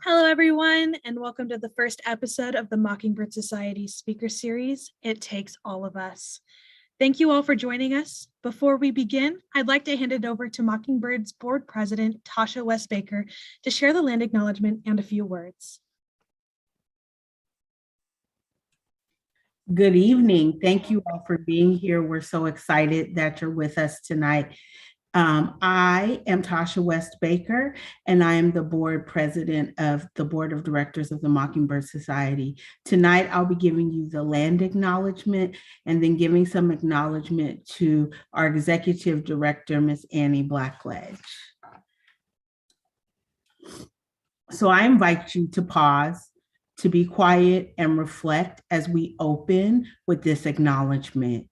Hello, everyone, and welcome to the first episode of the Mockingbird Society speaker series, It Takes All of Us. Thank you all for joining us. Before we begin, I'd like to hand it over to Mockingbird's board president, Tasha West Baker, to share the land acknowledgement and a few words. Good evening. Thank you all for being here. We're so excited that you're with us tonight. I am Tasha West Baker, and I am the board president of the board of directors of the Mockingbird Society. Tonight, I'll be giving you the land acknowledgement and then giving some acknowledgement to our executive director, Ms. Annie Blackledge. So I invite you to pause, to be quiet and reflect as we open with this acknowledgement.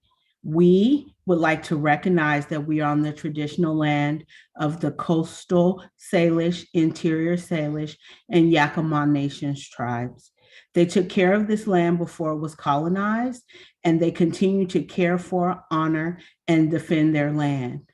We would like to recognize that we are on the traditional land of the coastal Salish, interior Salish, and Yakama Nations tribes. They took care of this land before it was colonized, and they continue to care for, honor, and defend their land.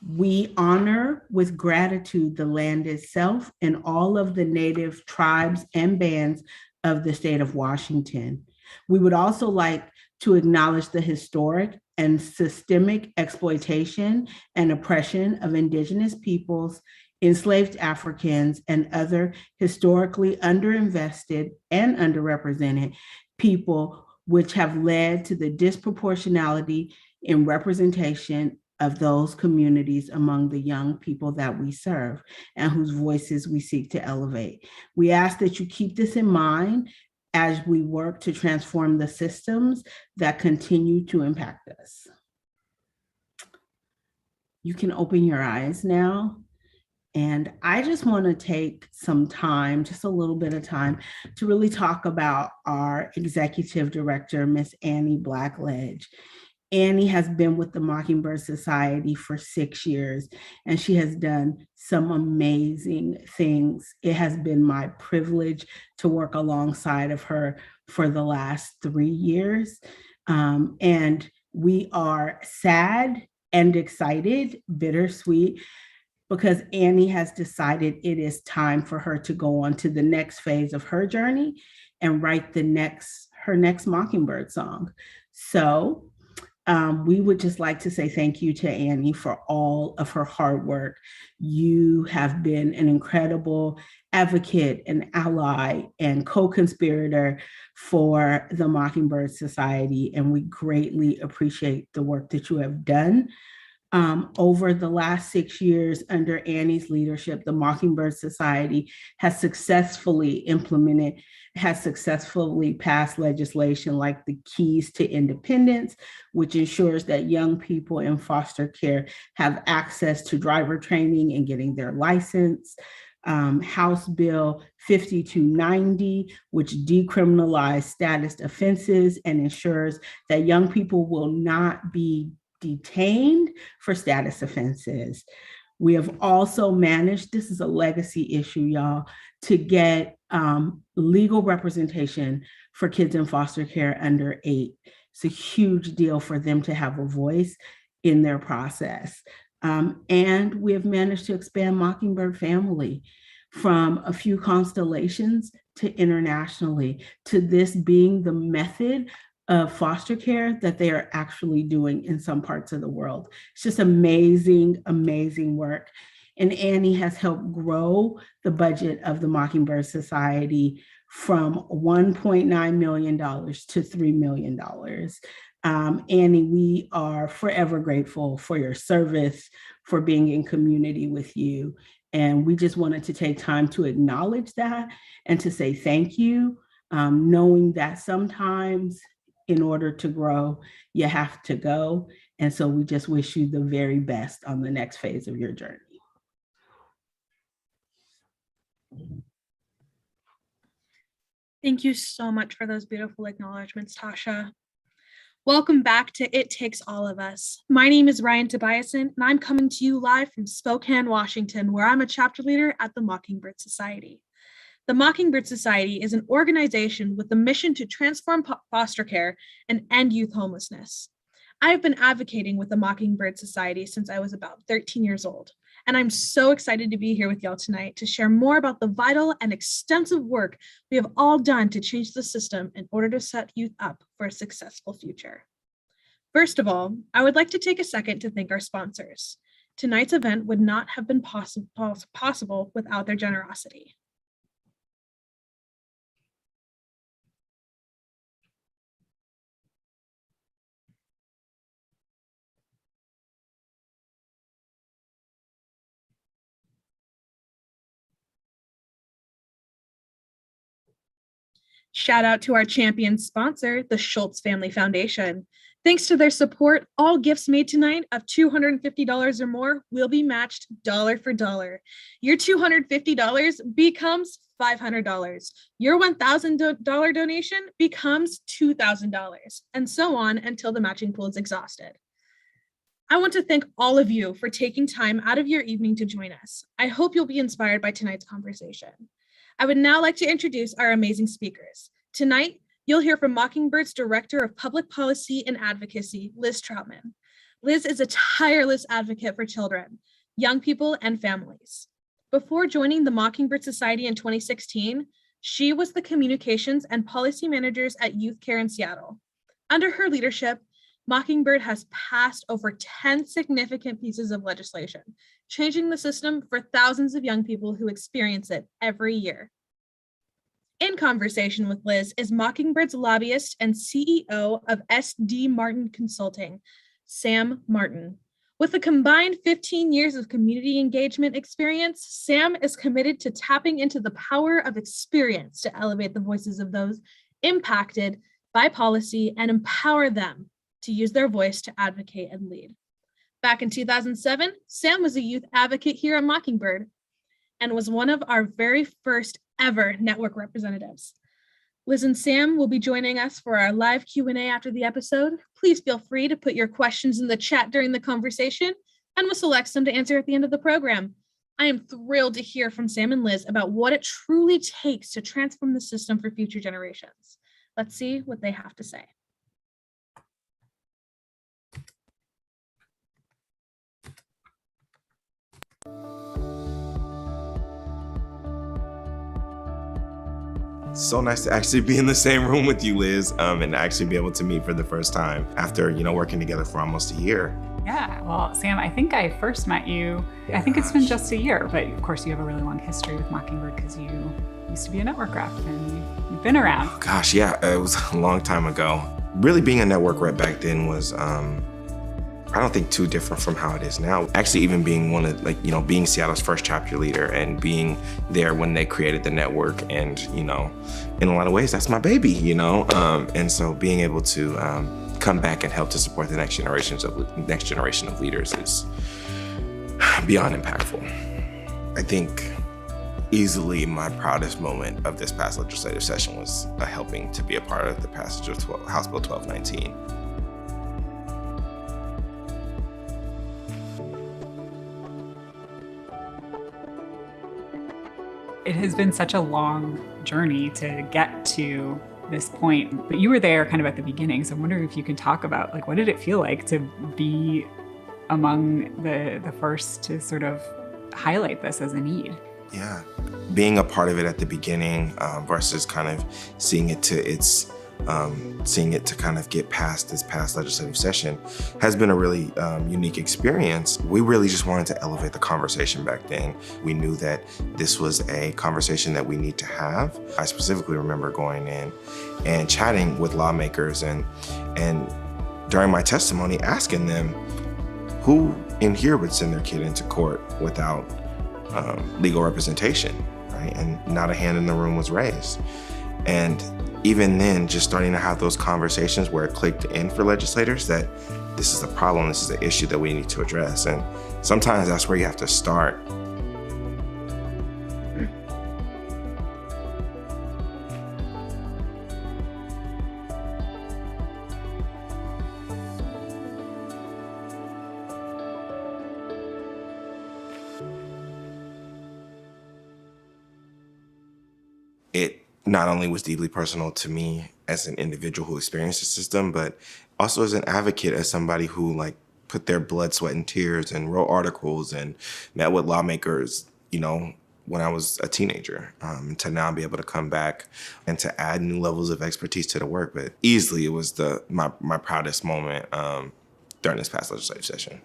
We honor with gratitude the land itself and all of the native tribes and bands of the state of Washington. We would also like to acknowledge the historic and systemic exploitation and oppression of indigenous peoples, enslaved Africans, and other historically underinvested and underrepresented people, which have led to the disproportionality in representation of those communities among the young people that we serve and whose voices we seek to elevate. We ask that you keep this in mind as we work to transform the systems that continue to impact us. You can open your eyes now. And I just want to take some time, just a little bit of time, to really talk about our executive director, Miss Annie Blackledge. Annie has been with the Mockingbird Society for 6 years, and she has done some amazing things. It has been my privilege to work alongside of her for the last 3 years. And we are sad and excited, bittersweet, because Annie has decided it is time for her to go on to the next phase of her journey and write her next Mockingbird song. So we would just like to say thank you to Annie for all of her hard work. You have been an incredible advocate and ally and co-conspirator for the Mockingbird Society, and we greatly appreciate the work that you have done. Over the last 6 years under Annie's leadership, the Mockingbird Society has successfully passed legislation like the Keys to Independence, which ensures that young people in foster care have access to driver training and getting their license. House Bill 5290, which decriminalized status offenses and ensures that young people will not be detained for status offenses. We have also managed, this is a legacy issue, y'all, to get legal representation for kids in foster care under 8. It's a huge deal for them to have a voice in their process. And we have managed to expand Mockingbird Family from a few constellations to internationally, to this being the method of foster care that they are actually doing in some parts of the world. It's just amazing, amazing work. And Annie has helped grow the budget of the Mockingbird Society from $1.9 million to $3 million. Annie, we are forever grateful for your service, for being in community with you. And we just wanted to take time to acknowledge that and to say thank you, knowing that sometimes in order to grow, you have to go. And so we just wish you the very best on the next phase of your journey. Thank you so much for those beautiful acknowledgments, Tasha. Welcome back to It Takes All of Us. My name is Ryan Tobiasen, and I'm coming to you live from Spokane, Washington, where I'm a chapter leader at the Mockingbird Society. The Mockingbird Society is an organization with the mission to transform foster care and end youth homelessness. I have been advocating with the Mockingbird Society since I was about 13 years old. And I'm so excited to be here with y'all tonight to share more about the vital and extensive work we have all done to change the system in order to set youth up for a successful future. First of all, I would like to take a second to thank our sponsors. Tonight's event would not have been possible without their generosity. Shout out to our champion sponsor, the Schultz Family Foundation. Thanks to their support, all gifts made tonight of $250 or more will be matched dollar for dollar. Your $250 becomes $500. Your $1,000 donation becomes $2,000, and so on until the matching pool is exhausted. I want to thank all of you for taking time out of your evening to join us. I hope you'll be inspired by tonight's conversation. I would now like to introduce our amazing speakers. Tonight, you'll hear from Mockingbird's Director of Public Policy and Advocacy, Liz Trautman. Liz is a tireless advocate for children, young people, and families. Before joining the Mockingbird Society in 2016, she was the Communications and Policy Managers at Youth Care in Seattle. Under her leadership, Mockingbird has passed over 10 significant pieces of legislation, changing the system for thousands of young people who experience it every year. In conversation with Liz is Mockingbird's lobbyist and CEO of SD Martin Consulting, Sam Martin. With a combined 15 years of community engagement experience, Sam is committed to tapping into the power of experience to elevate the voices of those impacted by policy and empower them to use their voice to advocate and lead. Back in 2007, Sam was a youth advocate here at Mockingbird and was one of our very first ever network representatives. Liz and Sam will be joining us for our live Q&A after the episode. Please feel free to put your questions in the chat during the conversation, and we'll select some to answer at the end of the program. I am thrilled to hear from Sam and Liz about what it truly takes to transform the system for future generations. Let's see what they have to say. So nice to actually be in the same room with you, Liz, and actually be able to meet for the first time after, working together for almost a year. Yeah, well, Sam, I think I first met you, I think it's been just a year, but of course you have a really long history with Mockingbird because you used to be a network rep and you've been around. Oh, gosh, yeah, it was a long time ago. Really being a network rep back then was, I don't think too different from how it is now. Actually, even being being Seattle's first chapter leader and being there when they created the network, and in a lot of ways, that's my baby, and so being able to come back and help to support the next generation of leaders is beyond impactful. I think easily my proudest moment of this past legislative session was helping to be a part of the passage of House Bill 1219. It has been such a long journey to get to this point, but you were there kind of at the beginning. So I'm wondering if you can talk about what did it feel like to be among the first to sort of highlight this as a need? Yeah, being a part of it at the beginning versus kind of seeing it to kind of get past this past legislative session has been a really unique experience. We really just wanted to elevate the conversation back then. We knew that this was a conversation that we need to have. I specifically remember going in and chatting with lawmakers and during my testimony asking them who in here would send their kid into court without legal representation, right? And not a hand in the room was raised. And even then, just starting to have those conversations where it clicked in for legislators that this is a problem, this is an issue that we need to address. And sometimes that's where you have to start. It not only was deeply personal to me as an individual who experienced the system, but also as an advocate, as somebody who put their blood, sweat, and tears and wrote articles and met with lawmakers, when I was a teenager, to now be able to come back and to add new levels of expertise to the work. But easily it was my proudest moment during this past legislative session.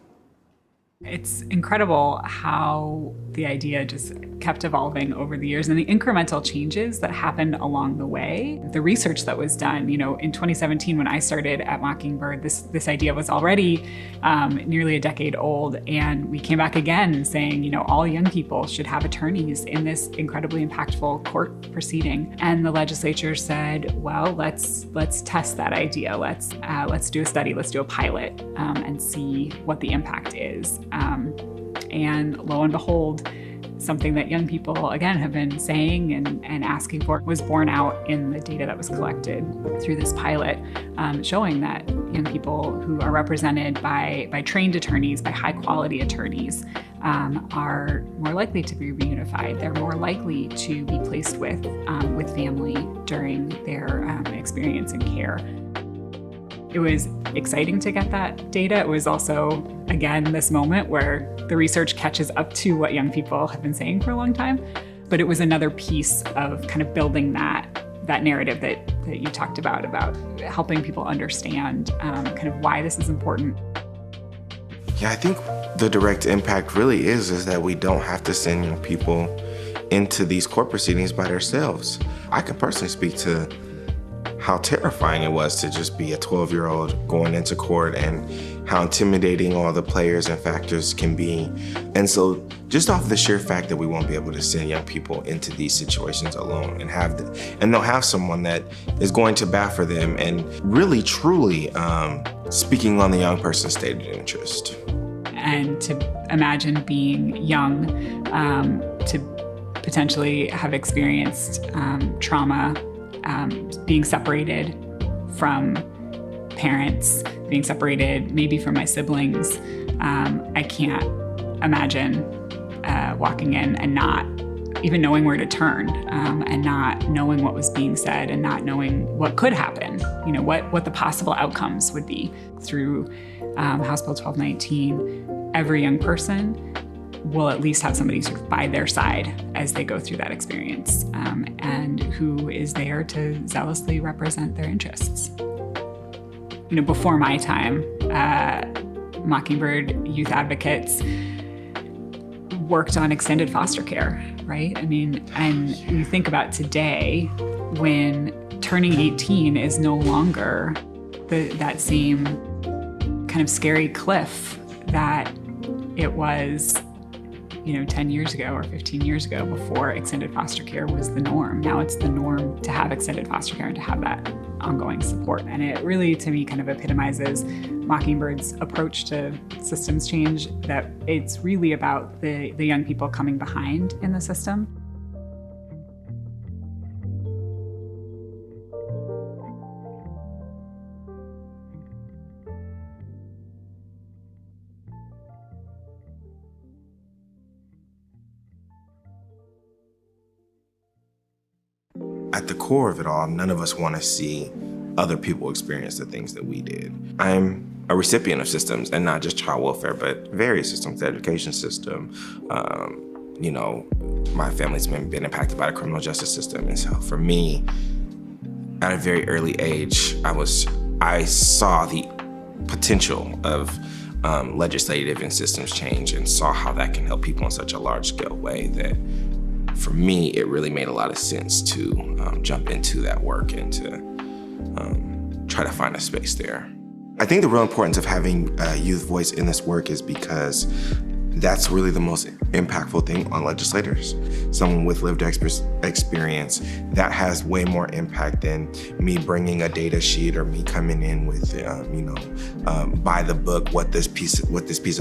It's incredible how the idea just kept evolving over the years and the incremental changes that happened along the way. The research that was done, in 2017 when I started at Mockingbird, this idea was already nearly a decade old, and we came back again saying, all young people should have attorneys in this incredibly impactful court proceeding. And the legislature said, well, let's test that idea. Let's do a study, let's do a pilot, and see what the impact is. And lo and behold, something that young people, again, have been saying and asking for was borne out in the data that was collected through this pilot, showing that young people who are represented by trained attorneys, by high-quality attorneys, are more likely to be reunified. They're more likely to be placed with family during their experience in care. It was exciting to get that data. It was also, again, this moment where the research catches up to what young people have been saying for a long time. But it was another piece of kind of building that narrative that you talked about helping people understand kind of why this is important. Yeah, I think the direct impact really is that we don't have to send young people into these court proceedings by themselves. I can personally speak to how terrifying it was to just be a 12-year-old going into court and how intimidating all the players and factors can be. And so just off the sheer fact that we won't be able to send young people into these situations alone and they'll have someone that is going to bat for them and really, truly speaking on the young person's stated interest. And to imagine being young, to potentially have experienced trauma, being separated from parents, being separated maybe from my siblings. I can't imagine walking in and not even knowing where to turn, and not knowing what was being said and not knowing what could happen, what the possible outcomes would be. Through House Bill 1219, every young person will at least have somebody sort of by their side as they go through that experience, and who is there to zealously represent their interests. Before my time, Mockingbird youth advocates worked on extended foster care, right? And you think about today, when turning 18 is no longer that same kind of scary cliff that it was 10 years ago or 15 years ago, before extended foster care was the norm. Now it's the norm to have extended foster care and to have that ongoing support. And it really, to me, kind of epitomizes Mockingbird's approach to systems change, that it's really about the young people coming behind in the system. At the core of it all, none of us want to see other people experience the things that we did. I'm a recipient of systems, and not just child welfare, but various systems, the education system. My family's been impacted by the criminal justice system. And so for me, at a very early age, I saw the potential of legislative and systems change, and saw how that can help people in such a large scale way that, for me, it really made a lot of sense to jump into that work and to try to find a space there. I think the real importance of having a youth voice in this work is because that's really the most impactful thing on legislators. Someone with lived experience, that has way more impact than me bringing a data sheet or me coming in with, by the book, what this piece of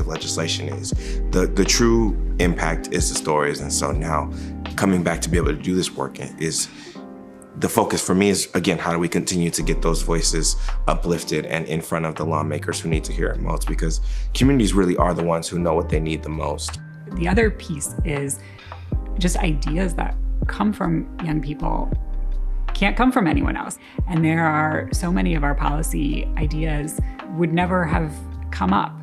legislation is. The true impact is the stories. And so now coming back to be able to do this work is, the focus for me is, again, how do we continue to get those voices uplifted and in front of the lawmakers who need to hear it most? Because communities really are the ones who know what they need the most. The other piece is just ideas that come from young people can't come from anyone else. And there are so many of our policy ideas would never have come up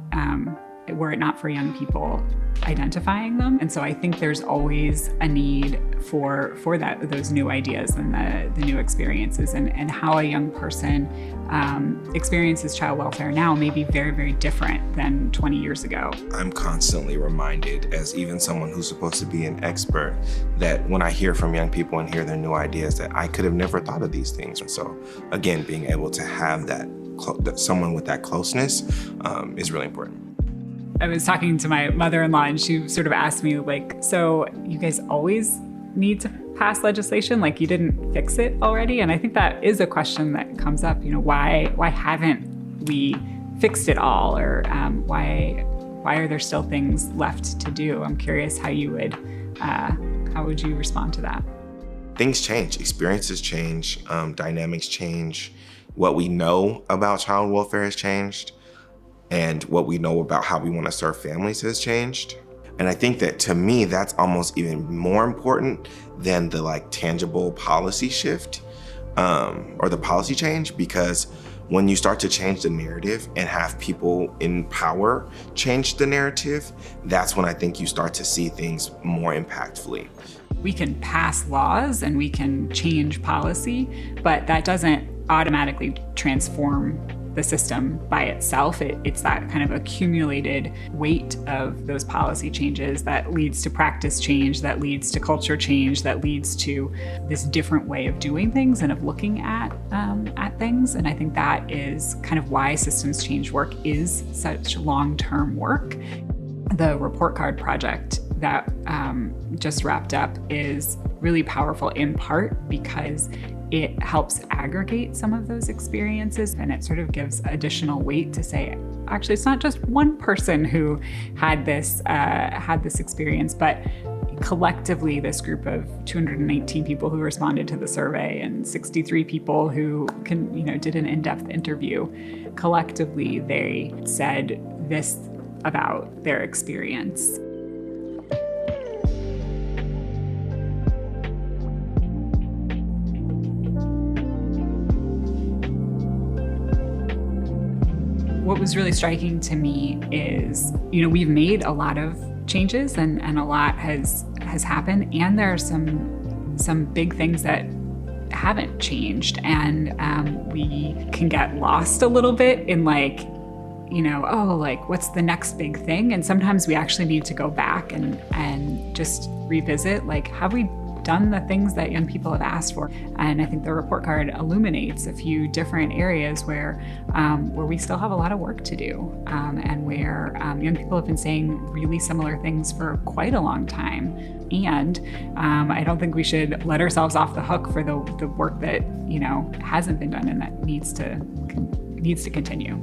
were it not for young people identifying them. And so I think there's always a need for those new ideas and the new experiences, and how a young person experiences child welfare now may be very, very different than 20 years ago. I'm constantly reminded, as even someone who's supposed to be an expert, that when I hear from young people and hear their new ideas, that I could have never thought of these things. And so again, being able to have that someone with that closeness is really important. I was talking to my mother-in-law, and she sort of asked me, like, so you guys always need to pass legislation? Like, you didn't fix it already? And I think that is a question that comes up, why haven't we fixed it all? Or why are there still things left to do? I'm curious how you would, how would you respond to that? Things change, experiences change, dynamics change. What we know about child welfare has changed, and what we know about how we want to serve families has changed. And I think that, to me, that's almost even more important than the tangible policy shift or the policy change, because when you start to change the narrative and have people in power change the narrative, that's when I think you start to see things more impactfully. We can pass laws and we can change policy, but that doesn't automatically transform the system by itself. It's that kind of accumulated weight of those policy changes that leads to practice change, that leads to culture change, that leads to this different way of doing things and of looking at things. And I think that is kind of why systems change work is such long-term work. The report card project that just wrapped up is really powerful, in part because it helps aggregate some of those experiences, and it sort of gives additional weight to say, actually, it's not just one person who had this experience, but collectively, this group of 219 people who responded to the survey and 63 people who did an in-depth interview, collectively, they said this about their experience. What was really striking to me is, we've made a lot of changes and a lot has happened, and there are some big things that haven't changed, and we can get lost a little bit in what's the next big thing? And sometimes we actually need to go back and just revisit, have we done the things that young people have asked for? And I think the report card illuminates a few different areas where we still have a lot of work to do, and where young people have been saying really similar things for quite a long time. And I don't think we should let ourselves off the hook for the work that hasn't been done and that needs to continue.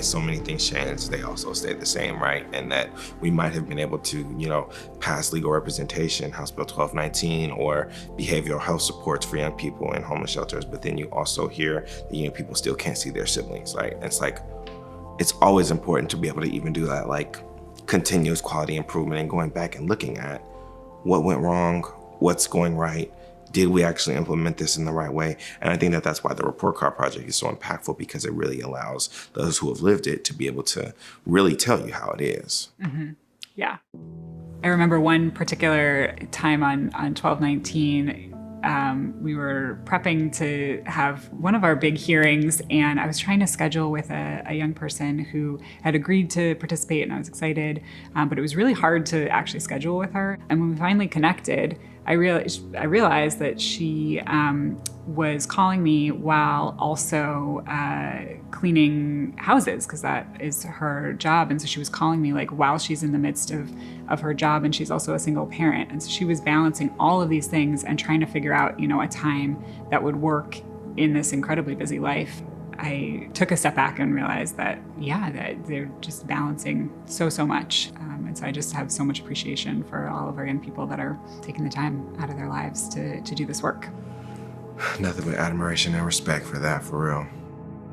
So many things change, they also stay the same, right? And that we might have been able to, pass legal representation, House Bill 1219, or behavioral health supports for young people in homeless shelters, but then you also hear that people still can't see their siblings, right? And it's always important to be able to even do that, continuous quality improvement and going back and looking at what went wrong, what's going right. Did we actually implement this in the right way? And I think that that's why the report card project is so impactful, because it really allows those who have lived it to be able to really tell you how it is. Mm-hmm. Yeah. I remember one particular time on 1219, we were prepping to have one of our big hearings, and I was trying to schedule with a young person who had agreed to participate, and I was excited, but it was really hard to actually schedule with her. And when we finally connected, I realized that she was calling me while also cleaning houses, because that is her job. And so she was calling me while she's in the midst of her job, and she's also a single parent. And so she was balancing all of these things and trying to figure out, a time that would work in this incredibly busy life. I took a step back and realized that they're just balancing so much. And so I just have so much appreciation for all of our young people that are taking the time out of their lives to do this work. Nothing but admiration and respect for that, for real.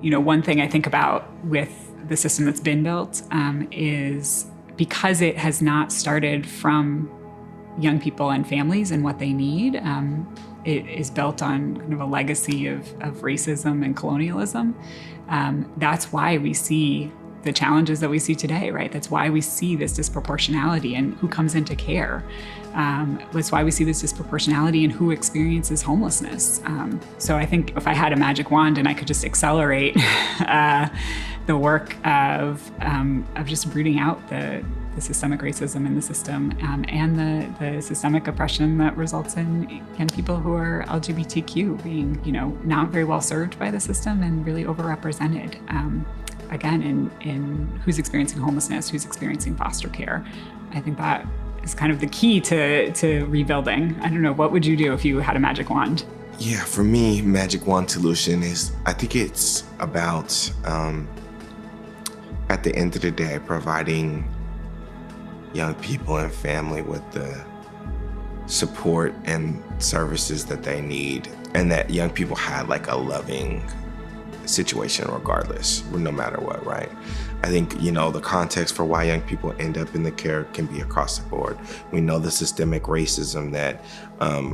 You know, one thing I think about with the system that's been built is because it has not started from young people and families and what they need. It is built on kind of a legacy of racism and colonialism. That's why we see the challenges that we see today, right? That's why we see this disproportionality in who comes into care. That's why we see this disproportionality in who experiences homelessness. So I think if I had a magic wand and I could just accelerate the work of just rooting out the systemic racism in the system and the systemic oppression that results in young people who are LGBTQ being, not very well served by the system and really overrepresented. Again, in who's experiencing homelessness, who's experiencing foster care. I think that is kind of the key to rebuilding. I don't know, what would you do if you had a magic wand? Yeah, for me, magic wand solution is, I think it's about, at the end of the day, providing young people and family with the support and services that they need, and that young people had like a loving situation regardless, no matter what, right? I think, the context for why young people end up in the care can be across the board. We know the systemic racism that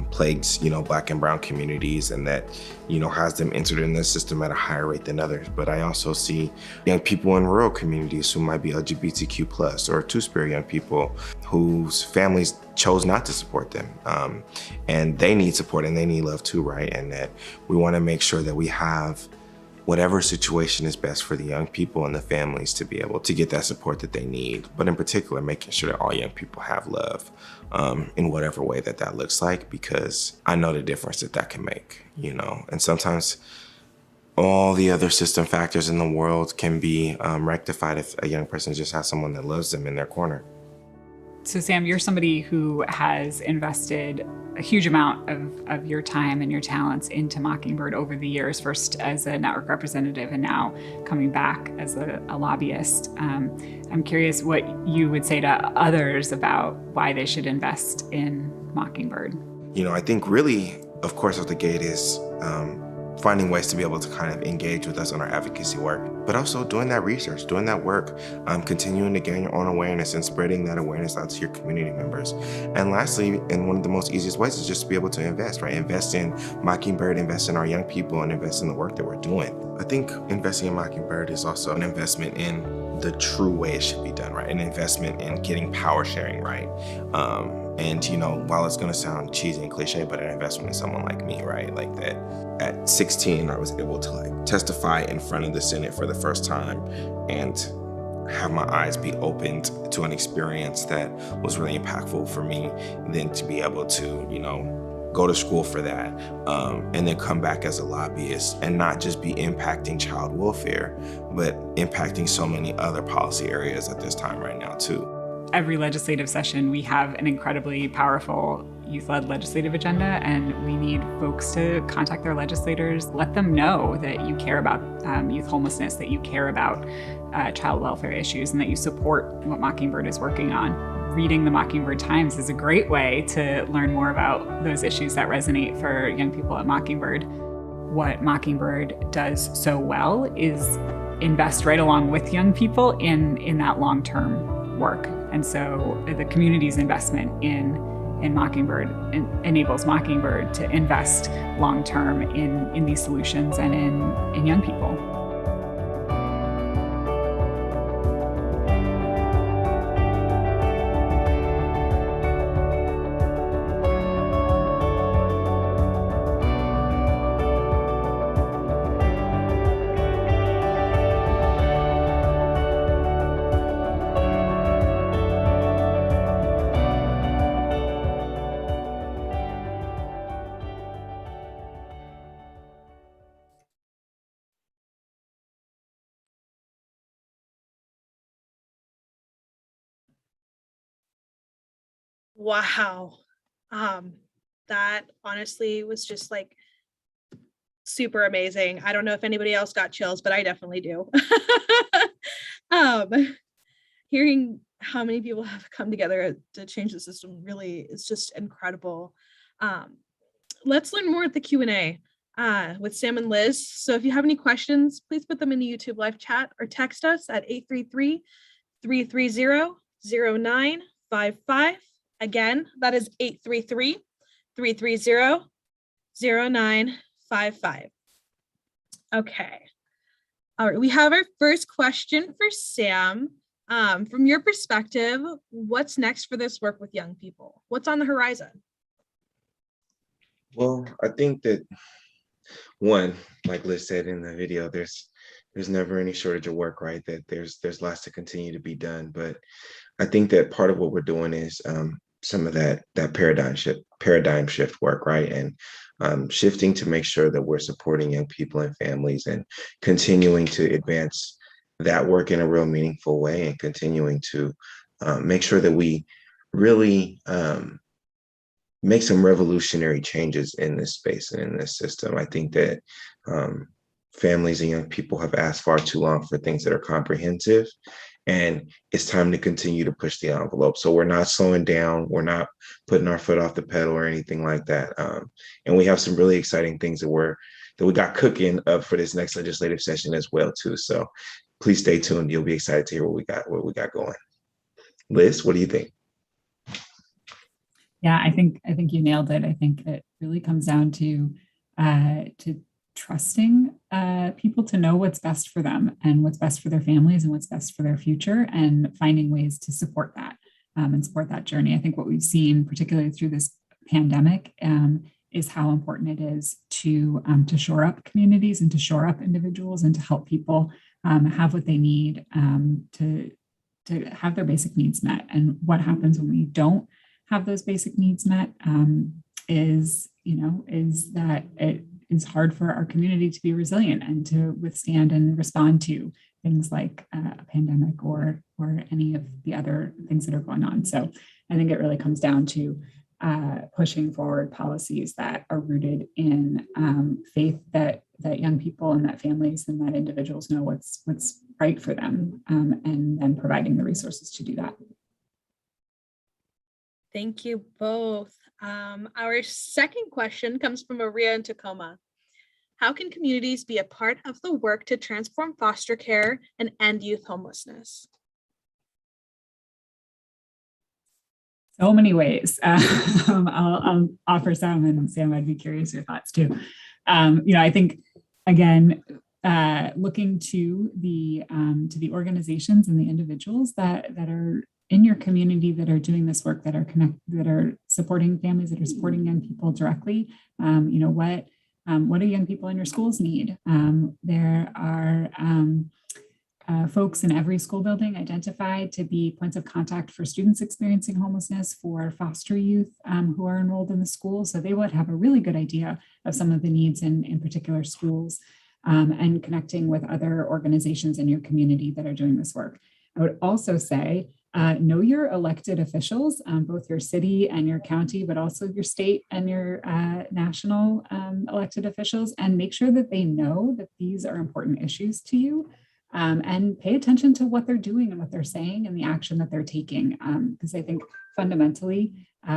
plagues, Black and brown communities, and that, has them entered in the system at a higher rate than others. But I also see young people in rural communities who might be LGBTQ+, or Two-Spirit young people whose families chose not to support them. And they need support and they need love too, right? And that we want to make sure that we have whatever situation is best for the young people and the families to be able to get that support that they need. But in particular, making sure that all young people have love in whatever way that looks like, because I know the difference that can make, And sometimes all the other system factors in the world can be rectified if a young person just has someone that loves them in their corner. So Sam, you're somebody who has invested a huge amount of your time and your talents into Mockingbird over the years, first as a network representative and now coming back as a lobbyist. I'm curious what you would say to others about why they should invest in Mockingbird. I think really, of course, at the gate is finding ways to be able to kind of engage with us on our advocacy work, but also doing that research, doing that work, continuing to gain your own awareness and spreading that awareness out to your community members. And lastly, and one of the most easiest ways is just to be able to invest, right? Invest in Mockingbird, invest in our young people, and invest in the work that we're doing. I think investing in Mockingbird is also an investment in the true way it should be done, right? An investment in getting power sharing right. And while it's gonna sound cheesy and cliche, but an investment in someone like me, right? Like that at 16, I was able to testify in front of the Senate for the first time and have my eyes be opened to an experience that was really impactful for me. Then to be able to, go to school for that, and then come back as a lobbyist and not just be impacting child welfare, but impacting so many other policy areas at this time right now too. Every legislative session, we have an incredibly powerful youth-led legislative agenda, and we need folks to contact their legislators, let them know that you care about youth homelessness, that you care about child welfare issues, and that you support what Mockingbird is working on. Reading the Mockingbird Times is a great way to learn more about those issues that resonate for young people at Mockingbird. What Mockingbird does so well is invest right along with young people in that long-term work. And so the community's investment in Mockingbird enables Mockingbird to invest long-term in these solutions and in young people. Wow. That honestly was just like super amazing. I don't know if anybody else got chills, but I definitely do. Hearing how many people have come together to change the system really is just incredible. Let's learn more at the Q&A. with Sam and Liz. So if you have any questions, please put them in the YouTube live chat or text us at 833-330-0955. Again, that is 833-330-0955. Okay. All right, we have our first question for Sam. From your perspective, what's next for this work with young people? What's on the horizon? Well, I think that one, like Liz said in the video, there's never any shortage of work, right? That there's lots to continue to be done. But I think that part of what we're doing is some of that paradigm shift work, right? And shifting to make sure that we're supporting young people and families and continuing to advance that work in a real meaningful way, and continuing to make sure that we really make some revolutionary changes in this space and in this system. I think that families and young people have asked far too long for things that are comprehensive, and it's time to continue to push the envelope. So we're not slowing down. We're not putting our foot off the pedal or anything like that. And we have some really exciting things that we got cooking up for this next legislative session as well too. So please stay tuned. You'll be excited to hear what we got going. Liz, what do you think? Yeah, I think you nailed it. I think it really comes down to trusting people to know what's best for them and what's best for their families and what's best for their future, and finding ways to support that and support that journey. I think what we've seen, particularly through this pandemic, is how important it is to shore up communities and to shore up individuals and to help people have what they need to have their basic needs met. And what happens when we don't have those basic needs met is that it is hard for our community to be resilient and to withstand and respond to things like a pandemic or any of the other things that are going on. So I think it really comes down to pushing forward policies that are rooted in faith that young people and that families and that individuals know what's right for them, and then providing the resources to do that. Thank you both. Our second question comes from Maria in Tacoma. How can communities be a part of the work to transform foster care and end youth homelessness? So many ways. I'll offer some, and Sam, I'd be curious your thoughts too. I think, again, looking to the organizations and the individuals that are in your community that are doing this work, that are supporting families, that are supporting young people directly. What do young people in your schools need? There are folks in every school building identified to be points of contact for students experiencing homelessness, for foster youth who are enrolled in the school. So they would have a really good idea of some of the needs in particular schools, and connecting with other organizations in your community that are doing this work. I would also say, know your elected officials, both your city and your county, but also your state and your national elected officials, and make sure that they know that these are important issues to you, and pay attention to what they're doing and what they're saying and the action that they're taking. Because I think fundamentally,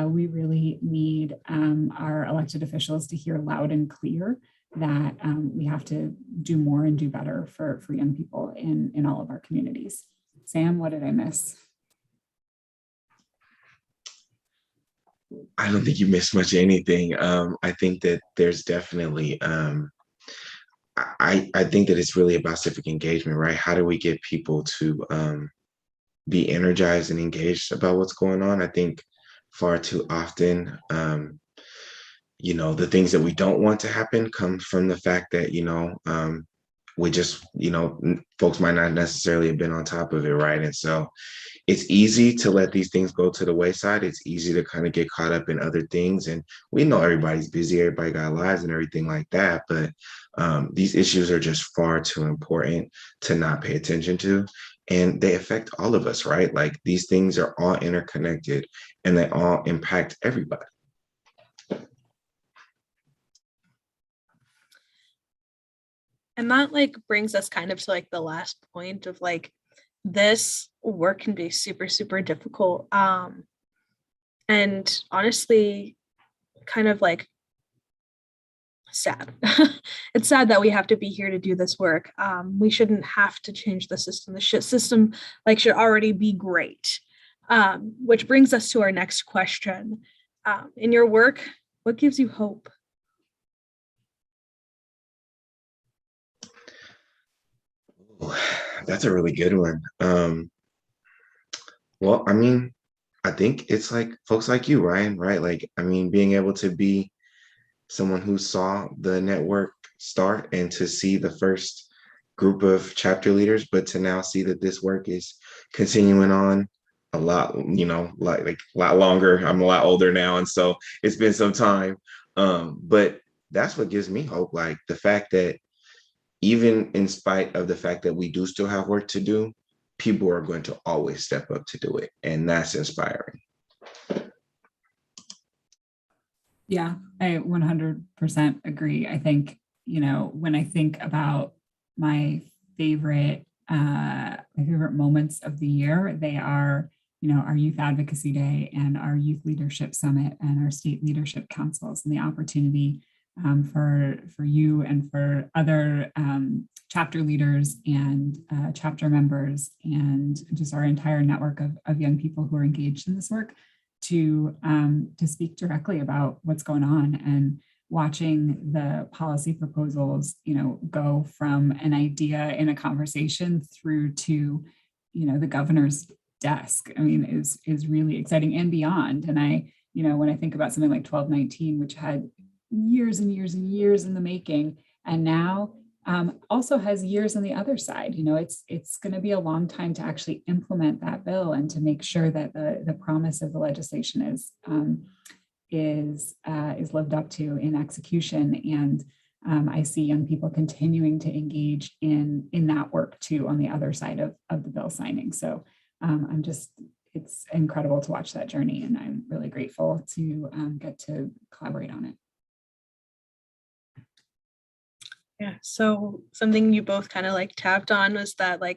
we really need our elected officials to hear loud and clear that we have to do more and do better for young people in all of our communities. Sam, what did I miss? I don't think you missed much of anything. I think that there's definitely, I think that it's really about civic engagement, right? How do we get people to be energized and engaged about what's going on? I think far too often, the things that we don't want to happen come from the fact that, we just, folks might not necessarily have been on top of it, right? And so it's easy to let these things go to the wayside. It's easy to kind of get caught up in other things. And we know everybody's busy, everybody got lives and everything like that. But these issues are just far too important to not pay attention to. And they affect all of us, right? Like, these things are all interconnected and they all impact everybody. And that brings us kind of to the last point of this work can be super, super difficult. And honestly, kind of sad. It's sad that we have to be here to do this work. We shouldn't have to change the system. The system should already be great. Which brings us to our next question. In your work, what gives you hope? That's a really good one. Well, I think it's like folks like you, Ryan, right? Being able to be someone who saw the network start and to see the first group of chapter leaders, but to now see that this work is continuing on a lot, a lot longer. I'm a lot older now, and so it's been some time. But that's what gives me hope. Like the fact that even in spite of the fact that we do still have work to do, people are going to always step up to do it. And that's inspiring. Yeah, I 100% agree. I think, when I think about my favorite moments of the year, they are, our Youth Advocacy Day and our Youth Leadership Summit and our state leadership councils, and the opportunity for you and for other chapter leaders and chapter members and just our entire network of young people who are engaged in this work to speak directly about what's going on, and watching the policy proposals, go from an idea in a conversation through to, the governor's desk. Is really exciting and beyond. And when I think about something like 1219, which had years and years and years in the making, and now also has years on the other side. It's going to be a long time to actually implement that bill and to make sure that the promise of the legislation is lived up to in execution. And I see young people continuing to engage in that work too on the other side of the bill signing. So it's incredible to watch that journey, and I'm really grateful to get to collaborate on it. Yeah, so something you both kind of tapped on was that the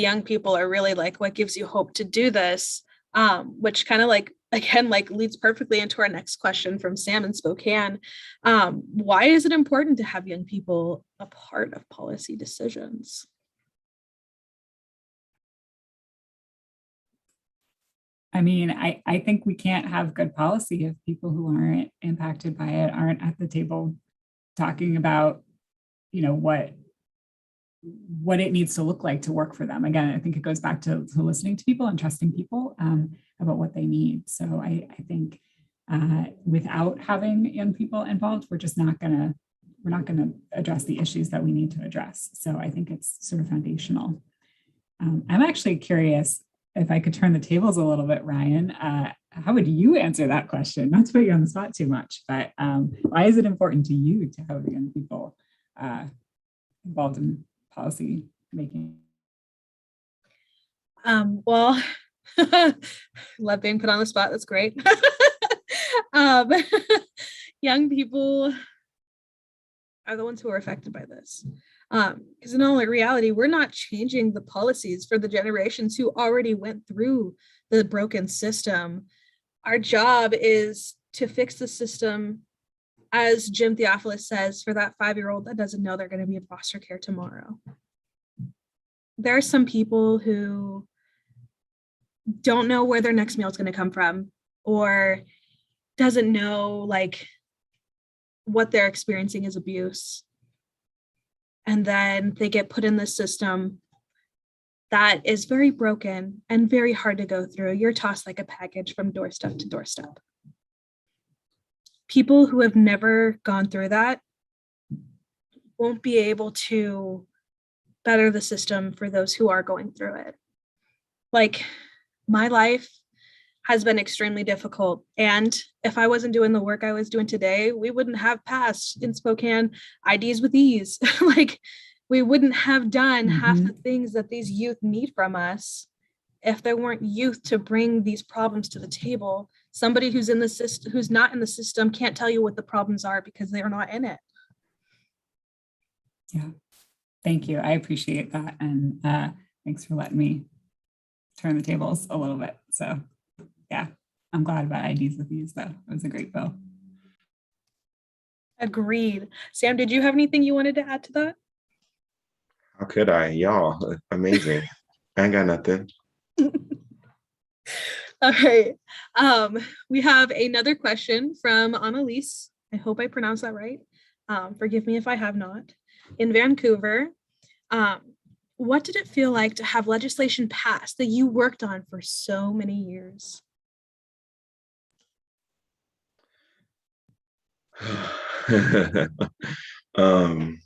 young people are really what gives you hope to do this, which kind of again leads perfectly into our next question from Sam in Spokane. Why is it important to have young people a part of policy decisions? I think we can't have good policy if people who aren't impacted by it aren't at the table talking about what it needs to look like to work for them. Again, I think it goes back to listening to people and trusting people about what they need. So I think without having young people involved, we're not going to address the issues that we need to address. So I think it's sort of foundational. I'm actually curious if I could turn the tables a little bit, Ryan. How would you answer that question? Not to put you on the spot too much, but why is it important to you to have young people involved in policy making? Well, love being put on the spot. That's great. Young people are the ones who are affected by this. Because in all reality, we're not changing the policies for the generations who already went through the broken system. Our job is to fix the system, as Jim Theophilus says, for that 5-year-old that doesn't know they're going to be in foster care tomorrow. There are some people who don't know where their next meal is going to come from, or doesn't know what they're experiencing is abuse. And then they get put in this system that is very broken and very hard to go through. You're tossed like a package from doorstep to doorstep. People who have never gone through that won't be able to better the system for those who are going through it. My life has been extremely difficult. And if I wasn't doing the work I was doing today, we wouldn't have passed in Spokane IDs with ease. We wouldn't have done half the things that these youth need from us if there weren't youth to bring these problems to the table. Somebody who's in the system, who's not in the system, can't tell you what the problems are because they're not in it. Yeah, thank you. I appreciate that. And thanks for letting me turn the tables a little bit. So yeah, I'm glad about IDs with these though. It was a great bill. Agreed. Sam, did you have anything you wanted to add to that? How could I? Y'all, amazing. I ain't got nothing. All right. We have another question from Annalise. I hope I pronounced that right. Forgive me if I have not. In Vancouver, what did it feel like to have legislation passed that you worked on for so many years? um,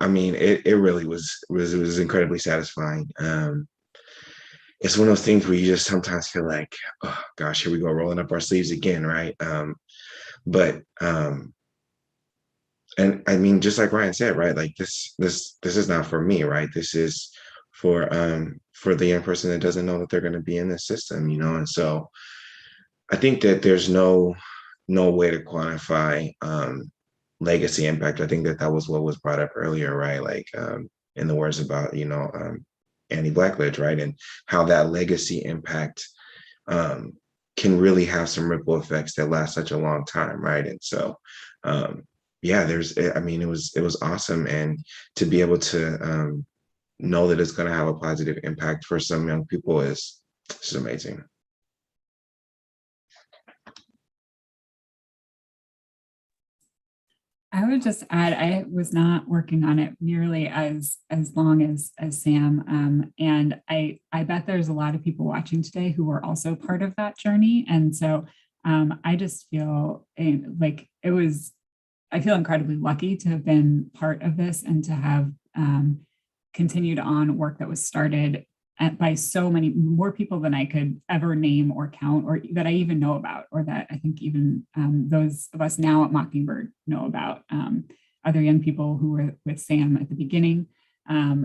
I mean, it really was incredibly satisfying. It's one of those things where you just sometimes feel like, oh gosh, here we go, rolling up our sleeves again, right? But and I mean, just like Ryan said, right? Like this is not for me, right? This is for the young person that doesn't know that they're going to be in this system, and so I think that there's no way to quantify legacy impact. I think that was what was brought up earlier, right? Like in the words about Annie Blackledge, right, and how that legacy impact can really have some ripple effects that last such a long time, right? And so yeah, I mean, it was awesome, and to be able to know that it's going to have a positive impact for some young people is just amazing. I would just add, I was not working on it nearly as long as Sam, and I bet there's a lot of people watching today who were also part of that journey, and so I just feel like I feel incredibly lucky to have been part of this and to have continued on work that was started by so many more people than I could ever name or count, or that I even know about, or that I think even those of us now at Mockingbird know about. Other young people who were with Sam at the beginning,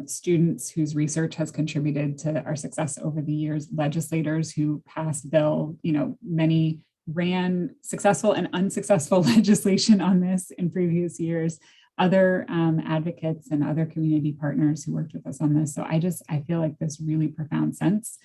students whose research has contributed to our success over the years, legislators who passed bill, many ran successful and unsuccessful legislation on this in previous years, other advocates and other community partners who worked with us on this. So I feel like this really profound sense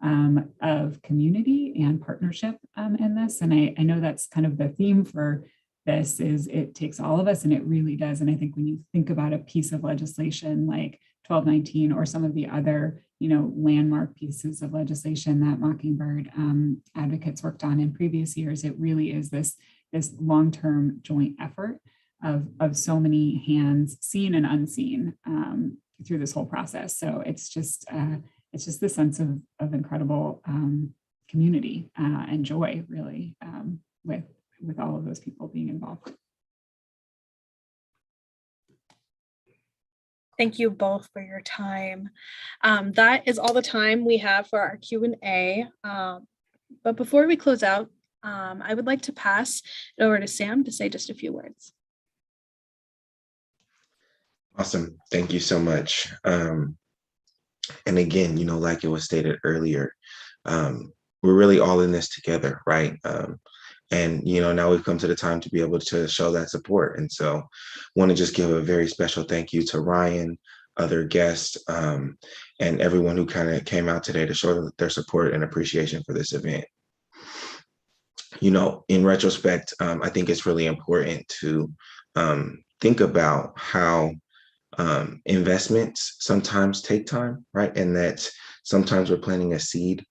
of community and partnership in this. And I know that's kind of the theme for this is it takes all of us, and it really does. And I think when you think about a piece of legislation like 1219 or some of the other, landmark pieces of legislation that Mockingbird advocates worked on in previous years, it really is this long-term joint effort of so many hands, seen and unseen, through this whole process. So it's just the sense of incredible community and joy, really, with all of those people being involved. Thank you both for your time. That is all the time we have for our Q&A. But before we close out, I would like to pass it over to Sam to say just a few words. Awesome. Thank you so much. And again, like it was stated earlier, we're really all in this together, right? And, now we've come to the time to be able to show that support. And so want to just give a very special thank you to Ryan, other guests, and everyone who kind of came out today to show their support and appreciation for this event. In retrospect, I think it's really important to think about how investments sometimes take time, right? And that sometimes we're planting a seed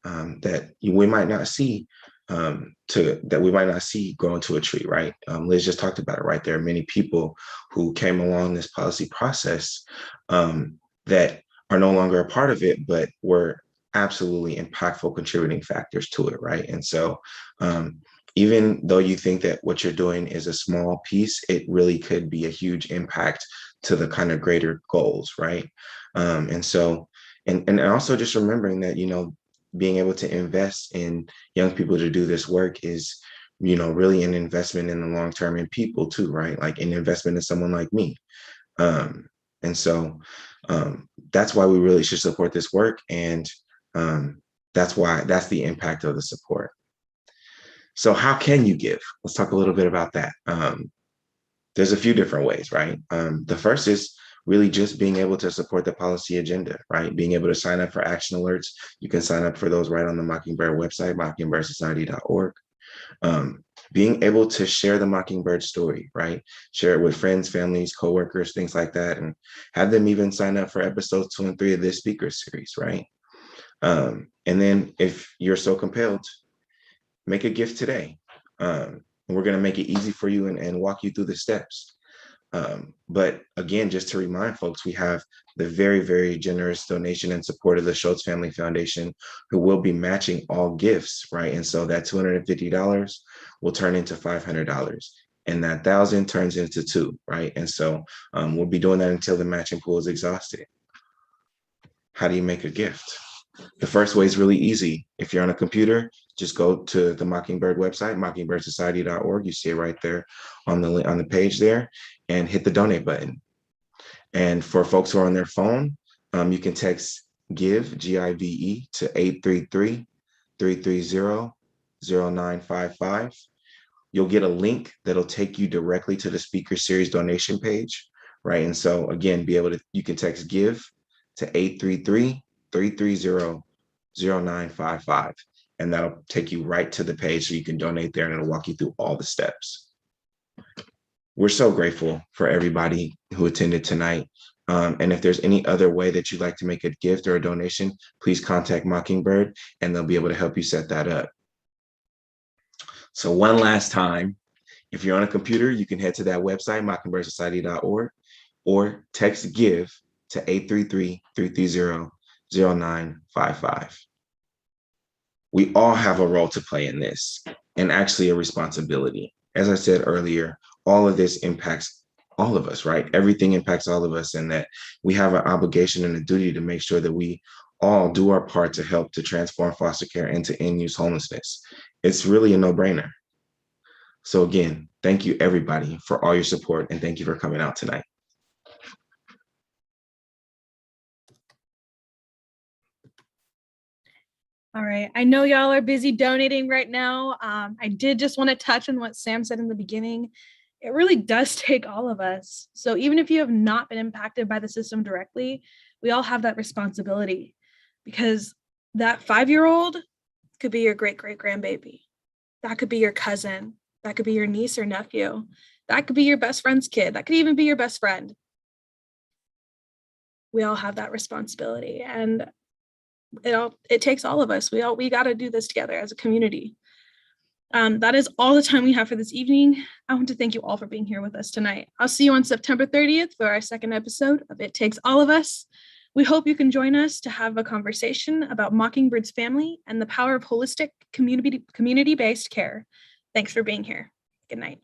that we might not see grow into a tree, right? Liz just talked about it, right? There are many people who came along this policy process that are no longer a part of it, but were absolutely impactful contributing factors to it, right? And so even though you think that what you're doing is a small piece, it really could be a huge impact to the kind of greater goals, right? And so, and also just remembering that, being able to invest in young people to do this work is, really an investment in the long term in people too, right? Like an investment in someone like me. And so that's why we really should support this work. And that's the impact of the support. So how can you give? Let's talk a little bit about that. There's a few different ways, right? The first is really just being able to support the policy agenda, right? Being able to sign up for action alerts. You can sign up for those right on the Mockingbird website, mockingbirdssociety.org. being able to share the Mockingbird story, right? Share it with friends, families, coworkers, things like that, and have them even sign up for episodes 2 and 3 of this speaker series, right? And then if you're so compelled, make a gift today. And we're going to make it easy for you and walk you through the steps. But again, just to remind folks, we have the very, very generous donation and support of the Schultz Family Foundation, who will be matching all gifts, right? And so that $250 will turn into $500. And that 1,000 turns into 2, right? And so we'll be doing that until the matching pool is exhausted. How do you make a gift? The first way is really easy. If you're on a computer, just go to the Mockingbird website, mockingbirdssociety.org. You see it right there on the page there, and hit the donate button. And for folks who are on their phone, you can text GIVE, G-I-V-E, to 833-330-0955. You'll get a link that'll take you directly to the speaker series donation page, right? And so again, you can text GIVE to 833-330-0955. And that'll take you right to the page so you can donate there, and it'll walk you through all the steps. We're so grateful for everybody who attended tonight. And if there's any other way that you'd like to make a gift or a donation, please contact Mockingbird and they'll be able to help you set that up. So one last time, if you're on a computer, you can head to that website, mockingbirdssociety.org, or text GIVE to 833-330-0955. We all have a role to play in this, and actually a responsibility. As I said earlier, all of this impacts all of us, right? Everything impacts all of us, and that we have an obligation and a duty to make sure that we all do our part to help to transform foster care and to end youth homelessness. It's really a no-brainer. So again, thank you everybody for all your support, and thank you for coming out tonight. All right. I know y'all are busy donating right now. I did just want to touch on what Sam said in the beginning. It really does take all of us. So even if you have not been impacted by the system directly, we all have that responsibility, because that 5-year-old could be your great-great-grandbaby. That could be your cousin. That could be your niece or nephew. That could be your best friend's kid. That could even be your best friend. We all have that responsibility, and it takes all of us. We got to do this together as a community. That is all the time we have for this evening. I want to thank you all for being here with us tonight. I'll see you on September 30th for our second episode of It Takes All of Us. We hope you can join us to have a conversation about Mockingbird's family and the power of holistic community-based care. Thanks for being here. Good night.